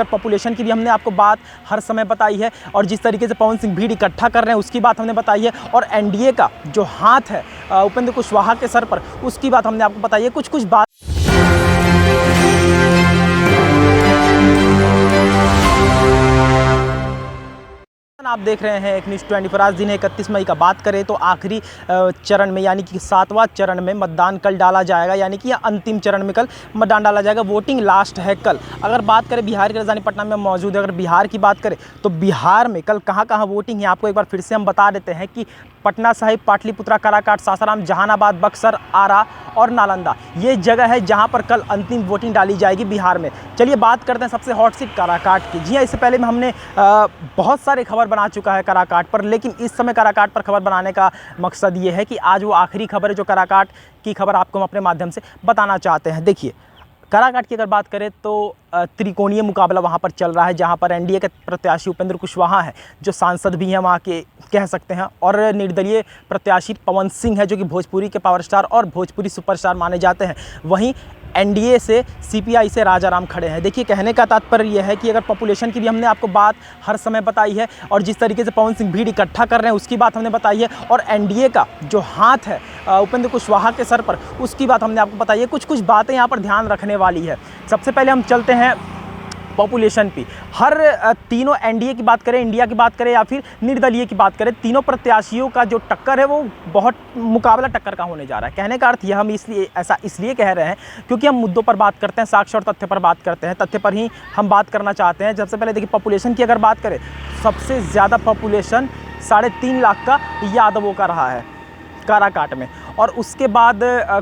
Population की भी हमने आपको बात हर समय बताई है और जिस तरीके से पवन सिंह भीड़ इकट्ठा कर रहे हैं उसकी बात हमने बताई है और एनडीए का जो हाथ है उपेंद्र कुशवाहा के सर पर उसकी बात हमने आपको बताई है। कुछ बात आप देख रहे हैं एक न्यूज़ 24। आज दिन है 31 मई का। बात करें तो आखिरी चरण में यानी कि 7वां चरण में मतदान कल डाला जाएगा, यानी कि अंतिम चरण में कल मतदान डाला जाएगा। वोटिंग लास्ट है कल। अगर बात करें बिहार की राजधानी पटना में मौजूद है, अगर बिहार की बात करें तो बिहार में कल कहाँ कहाँ वोटिंग है आपको एक बार फिर से हम बता देते हैं कि पटना साहिब, पाटलिपुत्रा, काराकाट, सासाराम, जहानाबाद, बक्सर, आरा और नालंदा ये जगह है जहां पर कल अंतिम वोटिंग डाली जाएगी बिहार में। चलिए बात करते हैं सबसे हॉट सीट काराकाट की। जी हाँ, इससे पहले में हमने बहुत सारे खबर बना चुका है काराकाट पर, लेकिन इस समय काराकाट पर खबर बनाने का मकसद ये है कि आज वो आखिरी खबर है जो काराकाट की खबर आपको हम अपने माध्यम से बताना चाहते हैं। देखिए, काराकाट की अगर बात करें तो त्रिकोणीय मुकाबला वहाँ पर चल रहा है, जहाँ पर एनडीए के प्रत्याशी उपेंद्र कुशवाहा हैं जो सांसद भी हैं वहाँ के कह सकते हैं, और निर्दलीय प्रत्याशी पवन सिंह है जो कि भोजपुरी के पावर स्टार और भोजपुरी सुपरस्टार माने जाते हैं। वहीं एनडीए से सीपीआई से राजाराम खड़े हैं। देखिए, कहने का तात्पर्य यह है कि अगर पॉपुलेशन की भी हमने आपको बात हर समय बताई है और जिस तरीके से पवन सिंह भीड़ इकट्ठा कर रहे हैं उसकी बात हमने बताई है और एनडीए का जो हाथ है उपेंद्र कुशवाहा के सर पर उसकी बात हमने आपको बताई है। कुछ बातें यहाँ पर ध्यान रखने वाली है। सबसे पहले हम चलते हैं पॉपुलेशन पे। हर तीनों एनडीए की बात करें, इंडिया की बात करें या फिर निर्दलीय की बात करें, तीनों प्रत्याशियों का जो टक्कर है वो बहुत मुकाबला टक्कर का होने जा रहा है। कहने का अर्थ यह हम इसलिए कह रहे हैं क्योंकि हम मुद्दों पर बात करते हैं, साक्ष्य और तथ्य पर बात करते हैं, तथ्य पर ही हम बात करना चाहते हैं। सबसे पहले देखिए, पॉपुलेशन की अगर बात करें, सबसे ज़्यादा पॉपुलेशन 3.5 लाख का यादवों का रहा है काराकाट में, और उसके बाद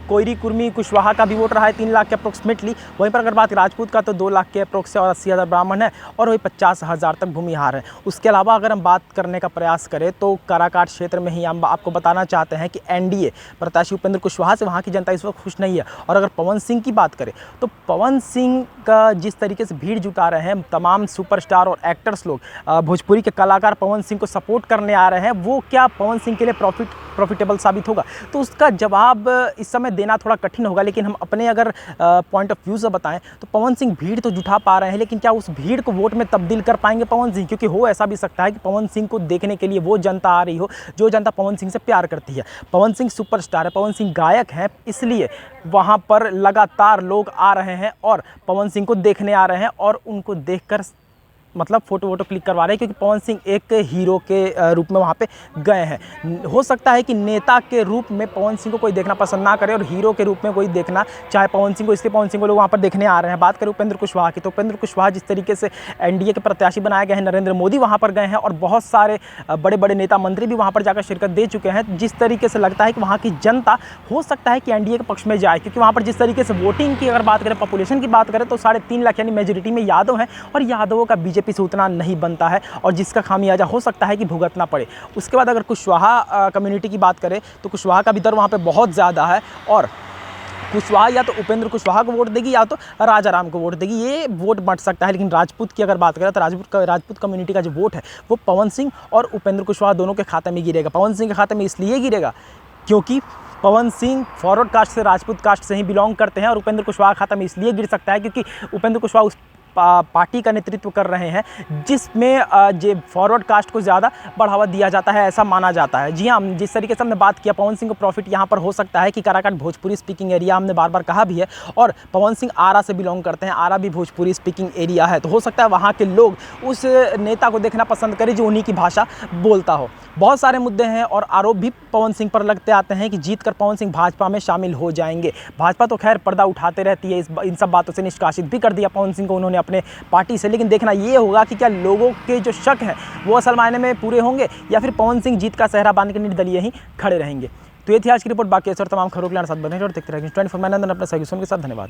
कोयरी, कुर्मी, कुशवाहा का भी वोट रहा है 3 लाख के अप्रोक्सीमेटली। वहीं पर अगर बात राजपूत का तो 2 लाख के अप्रोक्स है और 80,000 ब्राह्मण है और वही 50,000 तक भूमिहार है। उसके अलावा अगर हम बात करने का प्रयास करें तो काराकाट क्षेत्र में ही हम आपको बताना चाहते हैं कि एनडीए प्रत्याशी उपेंद्र कुशवाहा से वहाँ की जनता इस वक्त खुश नहीं है। और अगर पवन सिंह की बात करें तो पवन सिंह का जिस तरीके से भीड़ जुटा रहे हैं तमाम सुपरस्टार और एक्टर्स लोग, भोजपुरी के कलाकार पवन सिंह को सपोर्ट करने आ रहे हैं, वो क्या पवन सिंह के लिए प्रॉफिटेबल साबित होगा? तो उसका जवाब इस समय देना थोड़ा कठिन होगा, लेकिन हम अपने अगर पॉइंट ऑफ व्यू से बताएं तो पवन सिंह भीड़ तो जुटा पा रहे हैं, लेकिन क्या उस भीड़ को वोट में तब्दील कर पाएंगे पवन सिंह? क्योंकि हो ऐसा भी सकता है कि पवन सिंह को देखने के लिए वो जनता आ रही हो जो जनता पवन सिंह से प्यार करती है। पवन सिंह सुपरस्टार है, पवन सिंह गायक हैं, इसलिए वहाँ पर लगातार लोग आ रहे हैं और पवन सिंह को देखने आ रहे हैं और उनको देखकर मतलब फ़ोटो क्लिक करवा रहे हैं, क्योंकि पवन सिंह एक हीरो के रूप में वहाँ पे गए हैं। हो सकता है कि नेता के रूप में पवन सिंह को कोई देखना पसंद ना करे और हीरो के रूप में कोई देखना चाहे पवन सिंह को, इसलिए पवन सिंह को लोग वहाँ पर देखने आ रहे हैं। बात करें उपेंद्र कुशवाहा की तो उपेंद्र कुशवाहा जिस तरीके से एनडीए के प्रत्याशी बनाए गए हैं, नरेंद्र मोदी वहाँ पर गए हैं और बहुत सारे बड़े बड़े नेता मंत्री भी वहाँ पर जाकर शिरकत दे चुके हैं। जिस तरीके से लगता है कि वहाँ की जनता हो सकता है कि एनडीए के पक्ष में जाए, क्योंकि वहाँ पर जिस तरीके से वोटिंग की अगर बात करें, पॉपुलेशन की बात करें तो 3.5 लाख यानी मेजोरिटी में यादव हैं और यादवों का बीजेपी से उतना नहीं बनता है और जिसका खामियाजा हो सकता है कि भुगतना पड़े। उसके बाद अगर कुशवाहा कम्युनिटी की बात करें तो कुशवाहा का भी दर वहाँ पे बहुत ज़्यादा है और कुशवाहा या तो उपेंद्र कुशवाहा को वोट देगी या तो राजाराम को वोट देगी, ये वोट बंट सकता है। लेकिन राजपूत की अगर बात करें तो राजपूत कम्युनिटी का जो वोट है वो पवन सिंह और उपेंद्र कुशवाहा दोनों के खाते में गिरेगा। पवन सिंह के खाते में इसलिए गिरेगा क्योंकि पवन सिंह फॉरवर्ड कास्ट से, राजपूत कास्ट से ही बिलोंग करते हैं और उपेंद्र कुशवाहा खाता में इसलिए गिर सकता है क्योंकि उपेंद्र कुशवाहा उस पार्टी का नेतृत्व कर रहे हैं जिसमें जो फॉरवर्ड कास्ट को ज़्यादा बढ़ावा दिया जाता है, ऐसा माना जाता है। जी हाँ, जिस तरीके से हमने बात किया, पवन सिंह को प्रॉफिट यहाँ पर हो सकता है कि काराकाट भोजपुरी स्पीकिंग एरिया हमने बार बार कहा भी है और पवन सिंह आरा से बिलोंग करते हैं, आरा भी भोजपुरी स्पीकिंग एरिया है, तो हो सकता है वहाँ के लोग उस नेता को देखना पसंद करें जो उन्हीं की भाषा बोलता हो। बहुत सारे मुद्दे हैं और आरोप भी पवन सिंह पर लगते आते हैं कि जीत कर पवन सिंह भाजपा में शामिल हो जाएंगे। भाजपा तो खैर पर्दा उठाते रहती है, इन सब बातों से निष्कासित भी कर दिया पवन सिंह को उन्होंने अपने पार्टी से, लेकिन देखना ये होगा कि क्या लोगों के जो शक हैं वो असल मायने में पूरे होंगे या फिर पवन सिंह जीत का सेहरा बांध के निर्दलीय ही खड़े रहेंगे। तो ये थी आज की रिपोर्ट। बाकी ऐसे और तमाम खबरों के साथ बने और देखते रहेंगे 24 मैं नंदन अपने सहयोगी के साथ। धन्यवाद।